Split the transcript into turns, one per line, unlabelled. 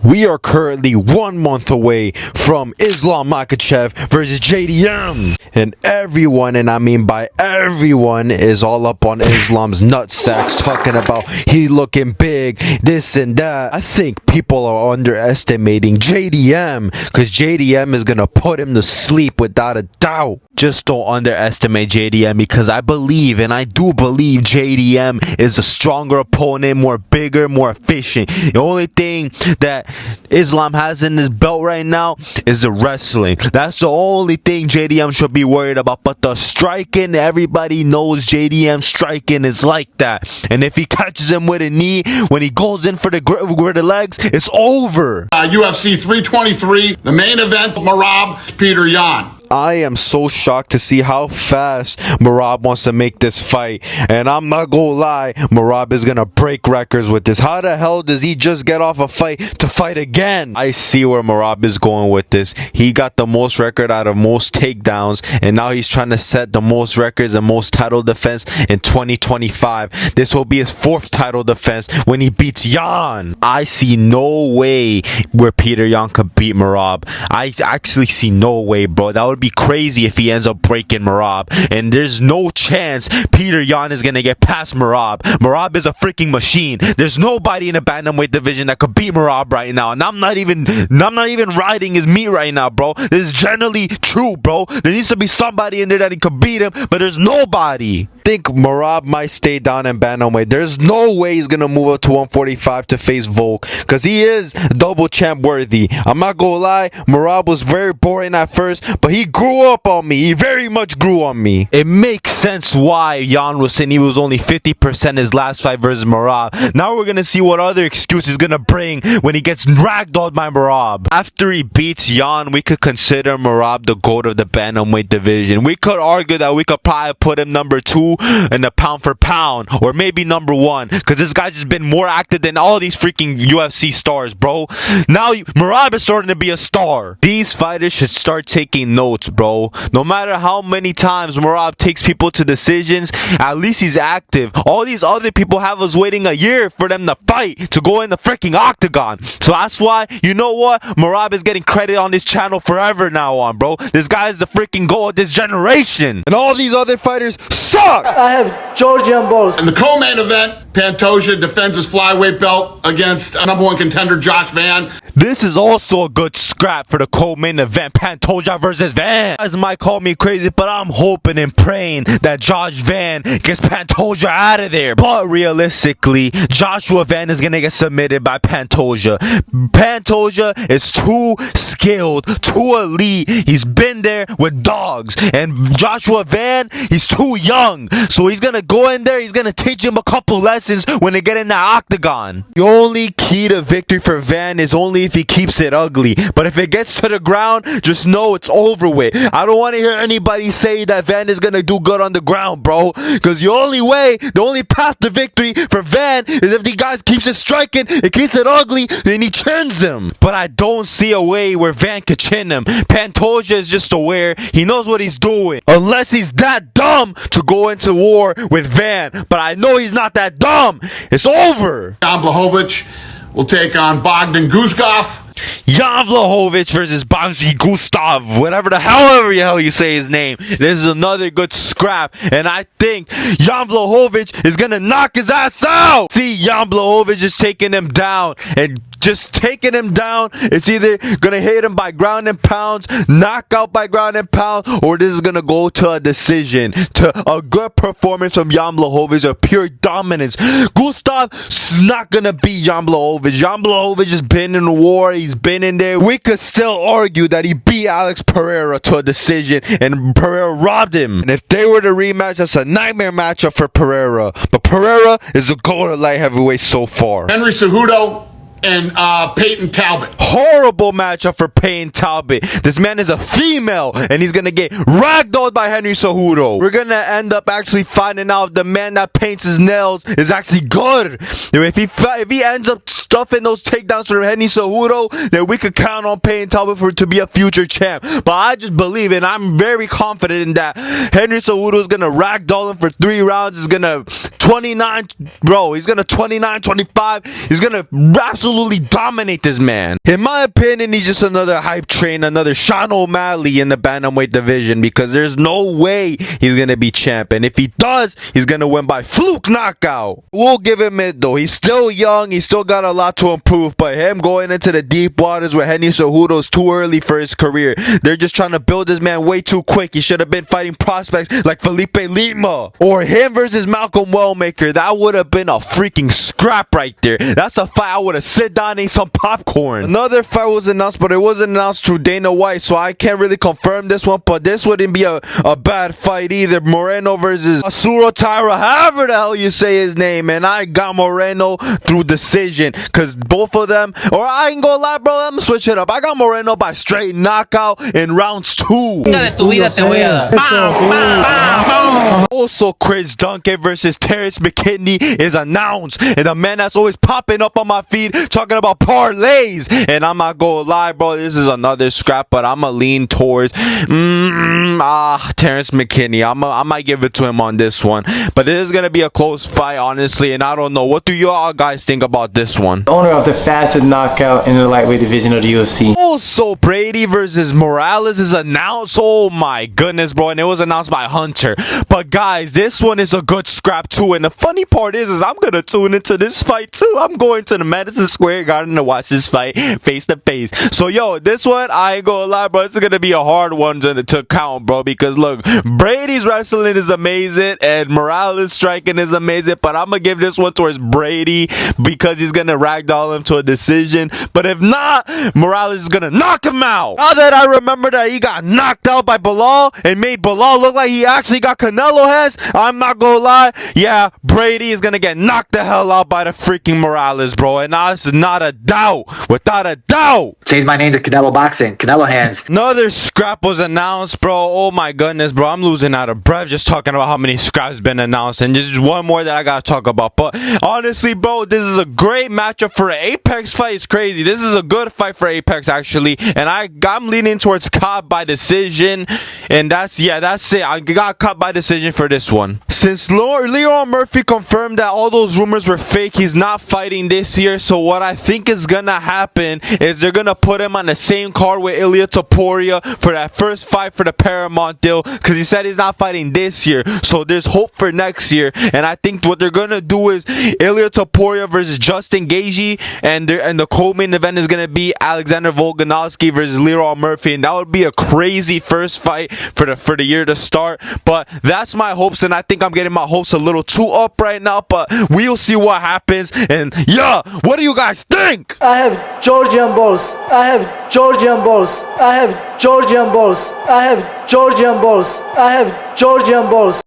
We are currently 1 month away from Islam Makhachev versus JDM. And everyone, and I mean by everyone, is all up on Islam's nutsacks, talking about he looking big, this and that. I think people are underestimating JDM, because JDM is going to put him to sleep without a doubt. Just don't underestimate JDM, because I believe, and I do believe, JDM is a stronger opponent, more bigger, more efficient. The only thing that Islam has in his belt right now is the wrestling. That's the only thing JDM should be worried about. But the striking, everybody knows JDM striking is like that. And if he catches him with a knee, when he goes in for the legs, it's over.
UFC 323, the main event, Merab, Petr Yan.
I am so shocked to see how fast Merab wants to make this fight. And I'm not gonna lie, Merab is gonna break records with this. How the hell does he just get off a fight to fight again? I see where Merab is going with this. He got the most record out of most takedowns, and now he's trying to set the most records and most title defense in 2025. This will be his 4th title defense when he beats Yan. I see no way where Petr Yan could beat Merab. I actually see no way, bro. That would be crazy if he ends up breaking Merab, and there's no chance Petr Yan is gonna get past Merab. Merab is a freaking machine. There's nobody in the bantamweight division that could beat Merab right now, and I'm not even riding his meat right now, bro. This is generally true, bro. There needs to be somebody in there that he could beat him, but there's nobody. I think Merab might stay down in bantamweight. There's no way he's gonna move up to 145 to face Volk, because he is double champ worthy. I'm not gonna lie, Merab was very boring at first, but he grew up on me. He very much grew on me. It makes sense why Yan was saying he was only 50% his last fight versus Merab. Now we're gonna see what other excuse he's gonna bring when he gets ragdolled by Merab. After he beats Yan, we could consider Merab the GOAT of the bantamweight division. We could argue that we could probably put him number 2 in the pound for pound, or maybe number 1, because this guy's just been more active than all these freaking UFC stars, bro. Now Merab is starting to be a star. These fighters should start taking notes, bro. No matter how many times Merab takes people to decisions, at least he's active. All these other people have us waiting a year for them to fight, to go in the freaking octagon. So that's why, you know what? Merab is getting credit on this channel forever now on, bro. This guy is the freaking GOAT of this generation. And all these other fighters suck!
I have Georgian balls.
In the co-main event, Pantoja defends his flyweight belt against #1 contender Josh Van.
This is also a good scrap for the co-main event, Pantoja versus Van. You guys might call me crazy, but I'm hoping and praying that Josh Van gets Pantoja out of there. But realistically, Joshua Van is gonna get submitted by Pantoja. Pantoja is too skilled, too elite. He's been there with dogs. And Joshua Van, he's too young. So he's gonna go in there, he's gonna teach him a couple lessons when they get in that octagon. The only key to victory for Van is only if he keeps it ugly. But if it gets to the ground, just know it's over with. I don't want to hear anybody say that Van is gonna do good on the ground, bro. Because the only path to victory for Van is if the guy keeps it striking, it keeps it ugly, then he chins him. But I don't see a way where Van could chin him. Pantoja is just aware. He knows what he's doing. Unless he's that dumb to go into war with Van. But I know he's not that dumb. It's over.
Blachowicz will take on Bogdan Guskov.
Jan Blachowicz versus Bogdan Guskov, whatever the hell you say his name. This is another good scrap, and I think Jan Blachowicz is gonna knock his ass out. See, Jan Blachowicz is taking him down, and just taking him down, it's either gonna hit him by ground and pounds, knockout by ground and pound, or this is gonna go to a decision, to a good performance from Jan Blachowicz, a pure dominance. Gustav's not gonna beat Jan Blachowicz. Jan Blachowicz has been in the war, he's been in there. We could still argue that he beat Alex Pereira to a decision, and Pereira robbed him. And if they were to rematch, that's a nightmare matchup for Pereira. But Pereira is the GOAT of light heavyweight so far.
Henry Cejudo and Peyton Talbott.
Horrible matchup for Peyton Talbott. This man is a female, and he's gonna get ragdolled by Henry Cejudo. We're gonna end up actually finding out the man that paints his nails is actually good. If he ends up stuffing those takedowns for Henry Cejudo, then we could count on Peyton Talbott to be a future champ. But I just believe, and I'm very confident in that, Henry Cejudo is gonna ragdoll him for 3 rounds, is gonna 29, bro. He's gonna 29, 25. He's gonna absolutely dominate this man. In my opinion, he's just another hype train, another Sean O'Malley in the bantamweight division, because there's no way he's gonna be champ. And if he does, he's gonna win by fluke knockout. We'll give him it though. He's still young. He's still got a lot to improve. But him going into the deep waters with Henry Cejudo's too early for his career. They're just trying to build this man way too quick. He should have been fighting prospects like Felipe Lima or him versus Malcolm Wellmaker. That would have been a freaking scrap right there. That's a fight I would have sit down and ate some popcorn. Another fight was announced, but it wasn't announced through Dana White, so I can't really confirm this one. But this wouldn't be a bad fight either. Moreno versus Asuro Taira, however the hell you say his name, and I got Moreno through decision, because both of them, or I ain't gonna lie, bro, I'm gonna switch it up. I got Moreno by straight knockout in rounds 2. Also, Chris Duncan versus Terrence McKinney is announced, and the man that's always popping up on my feed talking about parlays, and I'm not gonna lie, bro, this is another scrap, but I'm gonna lean towards Terrence McKinney. I might give it to him on this one, but this is gonna be a close fight, honestly, and I don't know. What do you all guys think about this one?
Owner of the fastest knockout in the lightweight division of the UFC.
Also, Brady versus Morales is announced. Oh my goodness, bro, and it was announced by Hunter. But guys, this one is a good scrap too, and the funny part is I'm gonna tune into this fight too. I'm going to the Madison Square Garden to watch this fight face to face. So yo, this one, I ain't gonna lie, bro, it's gonna be a hard one to count, bro, because look, Brady's wrestling is amazing and Morales striking is amazing, but I'm gonna give this one towards Brady because he's gonna ragdoll him to a decision. But if not, Morales is gonna knock him out. Now that I remember that he got knocked out by Bilal and made Bilal look like he actually got Canelo hands, I'm not gonna lie, yeah, Brady is gonna get knocked the hell out by the freaking Morales, bro, and that's not a doubt, without a doubt.
Change my name to Canelo Boxing, Canelo Hands.
Another scrap was announced, bro. Oh my goodness, bro, I'm losing out of breath just talking about how many scraps been announced, and just one more that I gotta talk about. But honestly, bro, this is a great matchup for an Apex fight. It's crazy. This is a good fight for Apex, actually, and I'm leaning towards caught by decision, and that's it. I got caught by decision for this one. Since Lerone Murphy confirmed that all those rumors were fake, he's not fighting this year. So what I think is gonna happen is they're gonna put him on the same card with Ilia Topuria for that first fight for the Paramount deal, because he said he's not fighting this year. So there's hope for next year, and I think what they're gonna do is Ilia Topuria versus Justin Gaethje, and the co-main event is gonna be Alexander Volkanovski versus Lerone Murphy, and that would be a crazy first fight for the year to start. But that's my hopes, and I think I'm getting my hopes a little too up right now, but we'll see what happens. And yeah, what do you guys think?
I have Georgian balls. I have Georgian balls. I have Georgian balls. I have Georgian balls. I have Georgian balls.